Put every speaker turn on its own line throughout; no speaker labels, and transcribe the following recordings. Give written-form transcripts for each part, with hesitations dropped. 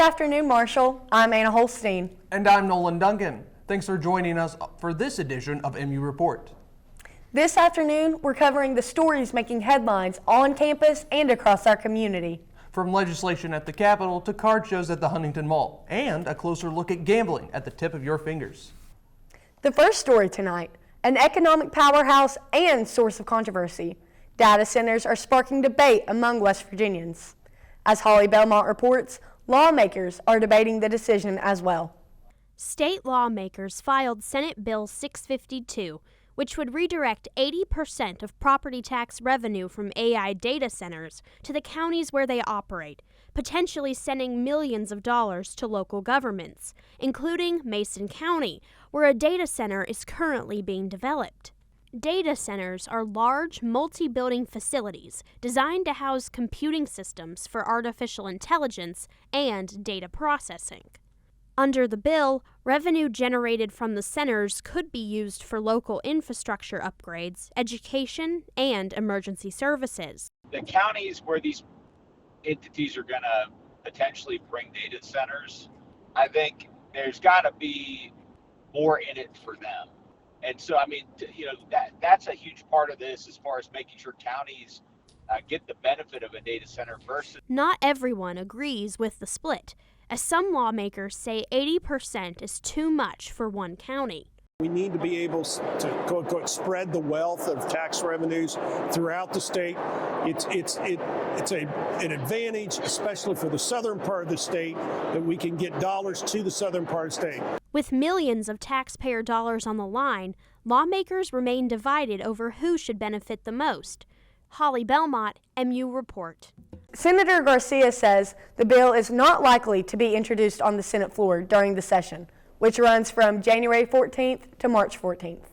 afternoon, Marshall. I'm Anna Holstein.
And I'm Nolan Duncan. Thanks for joining us for this edition of MU Report.
This afternoon, we're covering the stories making headlines on campus and across our community.
From legislation at the Capitol to card shows at the Huntington Mall, and a closer look at gambling at the tip of your fingers.
The first story tonight, an economic powerhouse and source of controversy. Data centers are sparking debate among West Virginians. As Holly Belmont reports, lawmakers are debating the decision as well.
State lawmakers filed Senate Bill 652, which would redirect 80% of property tax revenue from AI data centers to the counties where they operate, potentially sending millions of dollars to local governments, including Mason County, where a data center is currently being developed. Data centers are large, multi-building facilities designed to house computing systems for artificial intelligence and data processing. Under the bill, revenue generated from the centers could be used for local infrastructure upgrades, education, and emergency services.
The counties where these entities are going to potentially bring data centers, I think there's got to be more in it for them. And so, I mean, that's a huge part of this as far as making sure counties get the benefit of a data center versus...
Not everyone agrees with the split, as some lawmakers say 80% is too much for one county.
We need to be able to spread the wealth of tax revenues throughout the state. It's an advantage, especially for the southern part of the state, that we can get dollars to the southern part of the state.
With millions of taxpayer dollars on the line, lawmakers remain divided over who should benefit the most. Holly Belmont, MU Report.
Senator Garcia says the bill is not likely to be introduced on the Senate floor during the session, which runs from January 14th to March 14th.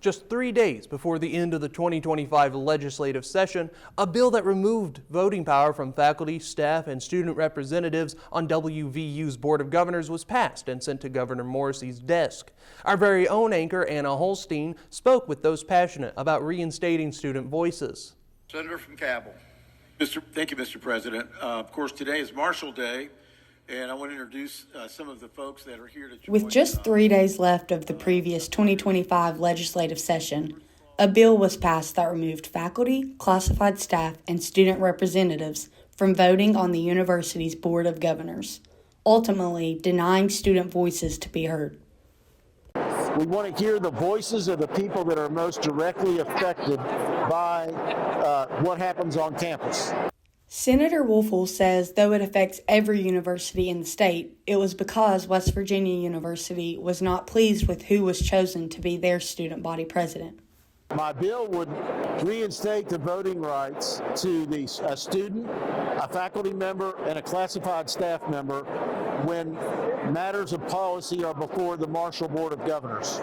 Just 3 days before the end of the 2025 legislative session, a bill that removed voting power from faculty, staff, and student representatives on WVU's Board of Governors was passed and sent to Governor Morrissey's desk. Our very own anchor, Anna Holstein, spoke with those passionate about reinstating student voices.
Senator from Cabell. Thank you, Mr. President. Of course, today is Marshall Day, and I want to introduce some of the folks that are here to join.
With just 3 days left of the previous 2025 legislative session, a bill was passed that removed faculty, classified staff, and student representatives from voting on the university's Board of Governors, ultimately denying student voices to be heard.
We want to hear the voices of the people that are most directly affected by what happens on campus.
Senator Woelfel says though it affects every university in the state, it was because West Virginia University was not pleased with who was chosen to be their student body president.
My bill would reinstate the voting rights to a student, a faculty member, and a classified staff member when matters of policy are before the Marshall Board of Governors.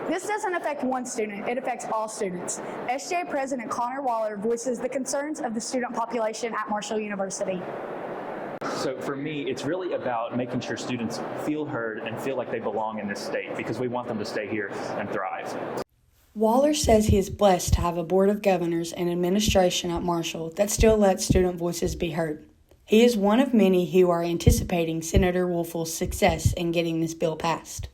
This doesn't affect one student, it affects all students. SJ President Connor Waller voices the concerns of the student population at Marshall University.
So for me, it's really about making sure students feel heard and feel like they belong in this state because we want them to stay here and thrive.
Waller says he is blessed to have a Board of Governors and administration at Marshall that still lets student voices be heard. He is one of many who are anticipating Senator Woelfel's success in getting this bill passed.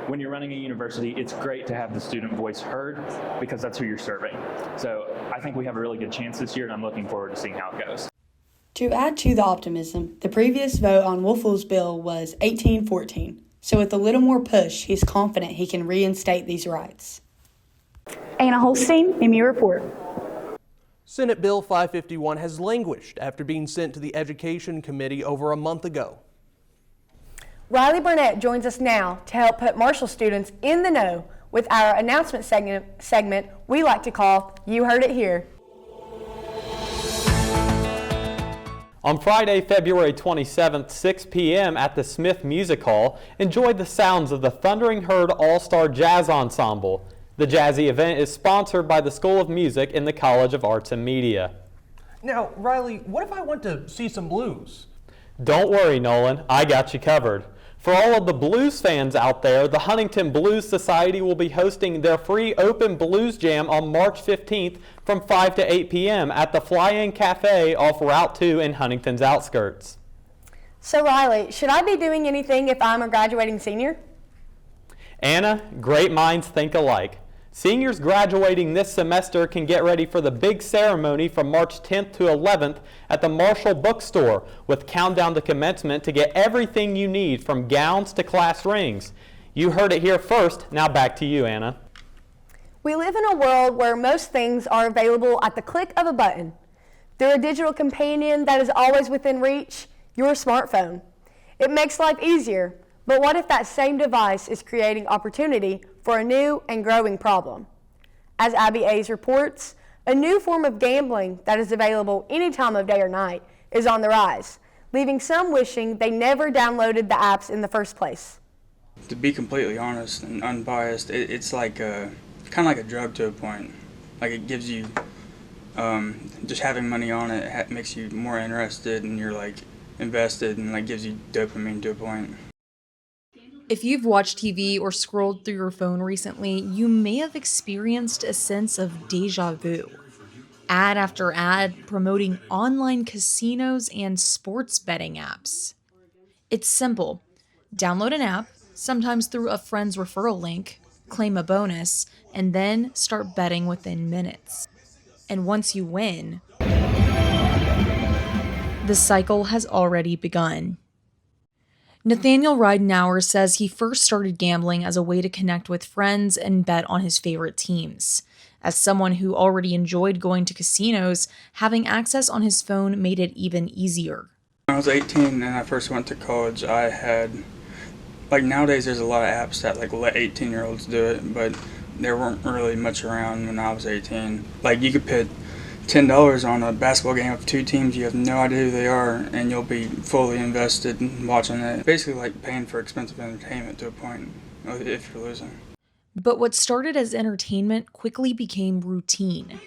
When you're running a university, it's great to have the student voice heard because that's who you're serving. So I think we have a really good chance this year, and I'm looking forward to seeing how it goes.
To add to the optimism, the previous vote on Woelfel's bill was 18-14. So with a little more push, he's confident he can reinstate these rights.
Anna Holstein, MU Report.
Senate Bill 551 has languished after being sent to the Education Committee over a month ago.
Riley Burnett joins us now to help put Marshall students in the know with our announcement segment we like to call You Heard It Here.
On Friday, February 27th, 6 p.m. at the Smith Music Hall, enjoy the sounds of the Thundering Herd All-Star Jazz Ensemble. The jazzy event is sponsored by the School of Music in the College of Arts and Media.
Now, Riley, what if I want to see some blues?
Don't worry, Nolan. I got you covered. For all of the blues fans out there, the Huntington Blues Society will be hosting their free open blues jam on March 15th from 5 to 8 p.m. at the Fly-In Cafe off Route 2 in Huntington's outskirts.
So Riley, should I be doing anything if I'm a graduating senior?
Anna, great minds think alike. Seniors graduating this semester can get ready for the big ceremony from March 10th to 11th at the Marshall Bookstore with Countdown to Commencement to get everything you need from gowns to class rings. You heard it here first. Now back to you, Anna.
We live in a world where most things are available at the click of a button. Through a digital companion that is always within reach, your smartphone. It makes life easier, but what if that same device is creating opportunity for a new and growing problem? As Abby A's reports, a new form of gambling that is available any time of day or night is on the rise, leaving some wishing they never downloaded the apps in the first place.
To be completely honest and unbiased, it's like kind of like a drug to a point. Like it gives you, just having money on it makes you more interested, and you're like invested, and like gives you dopamine to a point.
If you've watched TV or scrolled through your phone recently, you may have experienced a sense of deja vu. Ad after ad promoting online casinos and sports betting apps. It's simple. Download an app, sometimes through a friend's referral link, claim a bonus, and then start betting within minutes. And once you win, the cycle has already begun. Nathaniel Ridenauer says he first started gambling as a way to connect with friends and bet on his favorite teams. As someone who already enjoyed going to casinos, having access on his phone made it even easier.
When I was 18 and I first went to college, I had, like nowadays there's a lot of apps that like let 18-year-olds do it, but there weren't really much around when I was 18. Like you could put $10 on a basketball game of two teams you have no idea who they are, and you'll be fully invested in watching it. Basically like paying for expensive entertainment to a point if you're losing.
But what started as entertainment quickly became routine.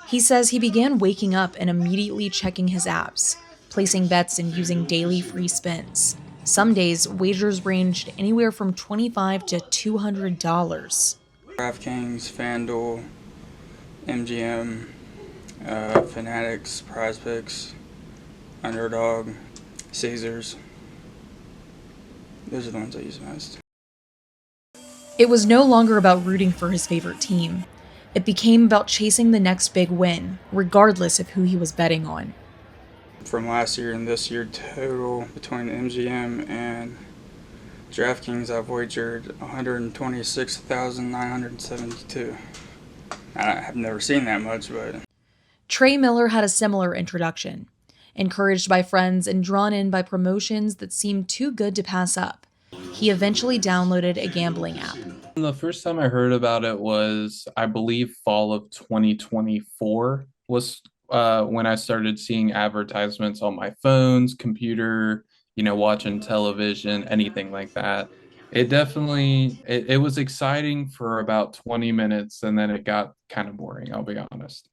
He says he began waking up and immediately checking his apps, placing bets and using daily free spins. Some days, wagers ranged anywhere from $25 to $200.
DraftKings, FanDuel, MGM, Fanatics, PrizePicks, Underdog, Caesars. Those are the ones I use most.
It was no longer about rooting for his favorite team. It became about chasing the next big win, regardless of who he was betting on.
From last year and this year total, between MGM and DraftKings, I've wagered $126,972. I have never seen that much, but...
Trey Miller had a similar introduction. Encouraged by friends and drawn in by promotions that seemed too good to pass up, he eventually downloaded a gambling app.
The first time I heard about it was, I believe, fall of 2024 was when I started seeing advertisements on my phones, computer, watching television, anything like that. It definitely, it was exciting for about 20 minutes, and then it got kind of boring, I'll be honest.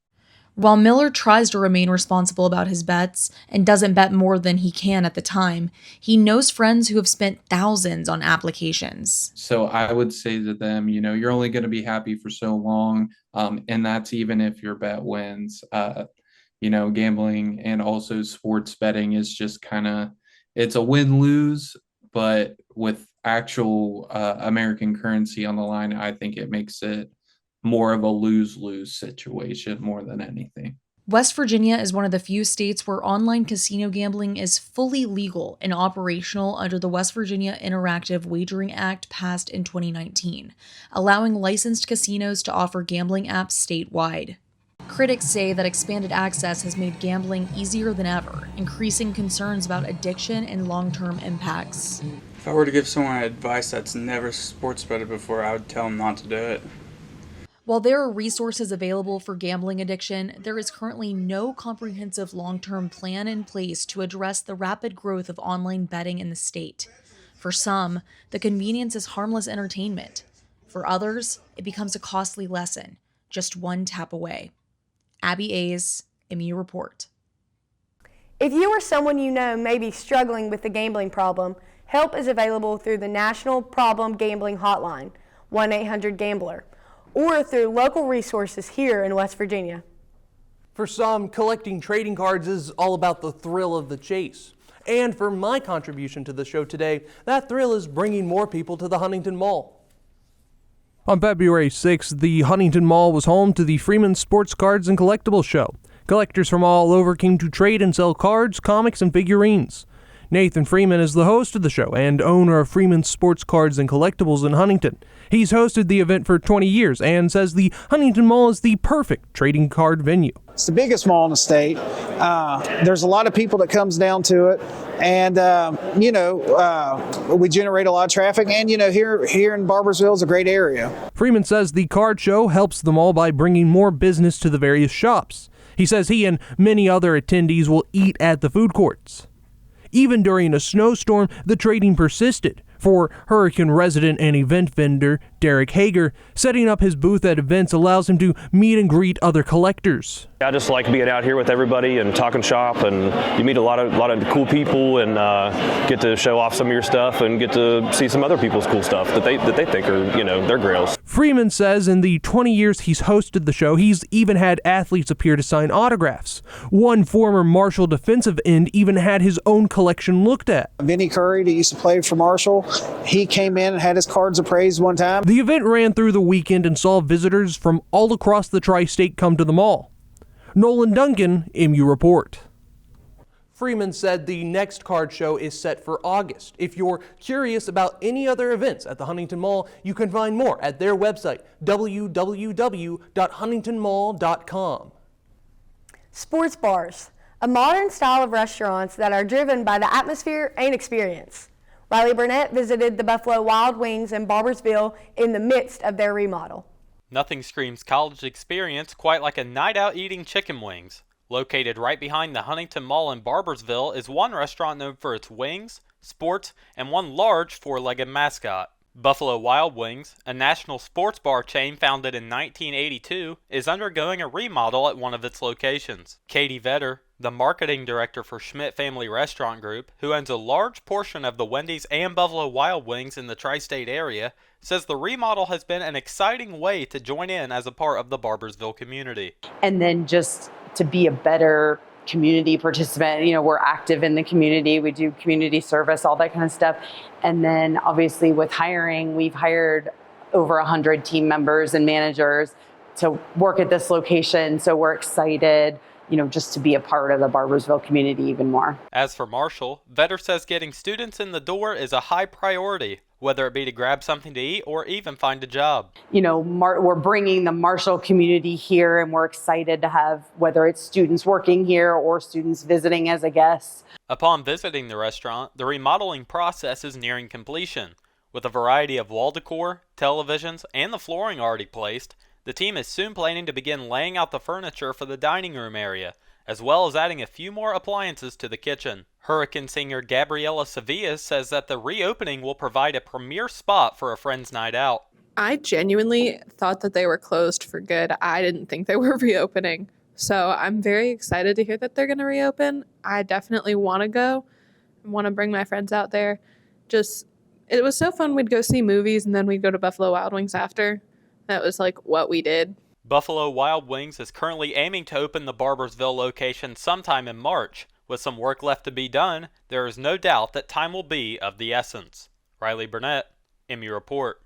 While Miller tries to remain responsible about his bets and doesn't bet more than he can at the time, he knows friends who have spent thousands on applications.
So I would say to them, you're only going to be happy for so long, and that's even if your bet wins. Gambling and also sports betting is just kind of, it's a win-lose, but with actual American currency on the line, I think it makes it more of a lose-lose situation more than anything.
West Virginia is one of the few states where online casino gambling is fully legal and operational under the West Virginia Interactive Wagering Act passed in 2019, allowing licensed casinos to offer gambling apps statewide. Critics say that expanded access has made gambling easier than ever, increasing concerns about addiction and long-term impacts.
If I were to give someone advice that's never sports betted before, I would tell them not to do it.
While there are resources available for gambling addiction, there is currently no comprehensive long-term plan in place to address the rapid growth of online betting in the state. For some, the convenience is harmless entertainment. For others, it becomes a costly lesson, just one tap away. Abby A's, MU Report.
If you or someone you know may be struggling with a gambling problem, help is available through the National Problem Gambling Hotline, 1-800-GAMBLER. Or through local resources here in West Virginia.
For some, collecting trading cards is all about the thrill of the chase. And for my contribution to the show today, that thrill is bringing more people to the Huntington Mall. On February 6th, the Huntington Mall was home to the Freeman Sports Cards and Collectibles Show. Collectors from all over came to trade and sell cards, comics, and figurines. Nathan Freeman is the host of the show and owner of Freeman Sports Cards and Collectibles in Huntington. He's hosted the event for 20 years and says the Huntington Mall is the perfect trading card venue.
It's the biggest mall in the state. There's a lot of people that comes down to it, and we generate a lot of traffic. And here in Barbersville is a great area.
Freeman says the card show helps the mall by bringing more business to the various shops. He says he and many other attendees will eat at the food courts. Even during a snowstorm, the trading persisted. For Hurricane resident and event vendor Derek Hager, setting up his booth at events allows him to meet and greet other collectors.
I just like being out here with everybody and talking shop, and you meet a lot of cool people and get to show off some of your stuff and get to see some other people's cool stuff that they think are their grails.
Freeman says in the 20 years he's hosted the show, he's even had athletes appear to sign autographs. One former Marshall defensive end even had his own collection looked at.
Vinnie Curry, that used to play for Marshall, he came in and had his cards appraised one time.
The event ran through the weekend and saw visitors from all across the tri-state come to the mall. Nolan Duncan, MU Report. Freeman said the next card show is set for August. If you're curious about any other events at the Huntington Mall, you can find more at their website, www.huntingtonmall.com.
Sports bars, a modern style of restaurants that are driven by the atmosphere and experience. Riley Burnett visited the Buffalo Wild Wings in Barbersville in the midst of their remodel.
Nothing screams college experience quite like a night out eating chicken wings. Located right behind the Huntington Mall in Barbersville is one restaurant known for its wings, sports, and one large four-legged mascot. Buffalo Wild Wings, a national sports bar chain founded in 1982, is undergoing a remodel at one of its locations. Katie Vetter, the marketing director for Schmidt Family Restaurant Group, who owns a large portion of the Wendy's and Buffalo Wild Wings in the tri-state area, says the remodel has been an exciting way to join in as a part of the Barbersville community.
And then just to be a better community participant, we're active in the community, we do community service, all that kind of stuff. And then obviously with hiring, we've hired over 100 team members and managers to work at this location. So we're excited, just to be a part of the Barbersville community even more.
As for Marshall, Vetter says getting students in the door is a high priority, whether it be to grab something to eat or even find a job.
We're bringing the Marshall community here, and we're excited to have, whether it's students working here or students visiting as a guest.
Upon visiting the restaurant, the remodeling process is nearing completion. With a variety of wall decor, televisions, and the flooring already placed, the team is soon planning to begin laying out the furniture for the dining room area, as well as adding a few more appliances to the kitchen. Hurricane singer Gabriela Sevilla says that the reopening will provide a premier spot for a friend's night out.
I genuinely thought that they were closed for good. I didn't think they were reopening. So I'm very excited to hear that they're going to reopen. I definitely want to go. I want to bring my friends out there. It was so fun. We'd go see movies and then we'd go to Buffalo Wild Wings after. That was like what we did.
Buffalo Wild Wings is currently aiming to open the Barbersville location sometime in March. With some work left to be done, there is no doubt that time will be of the essence. Riley Burnett, MU Report.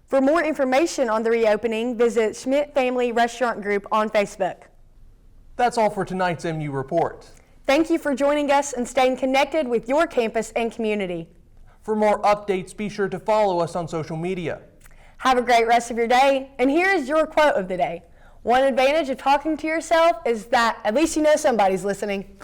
For more information on the reopening, visit Schmidt Family Restaurant Group on Facebook.
That's all for tonight's MU Report.
Thank you for joining us and staying connected with your campus and community.
For more updates, be sure to follow us on social media.
Have a great rest of your day, and here is your quote of the day. One advantage of talking to yourself is that at least you know somebody's listening.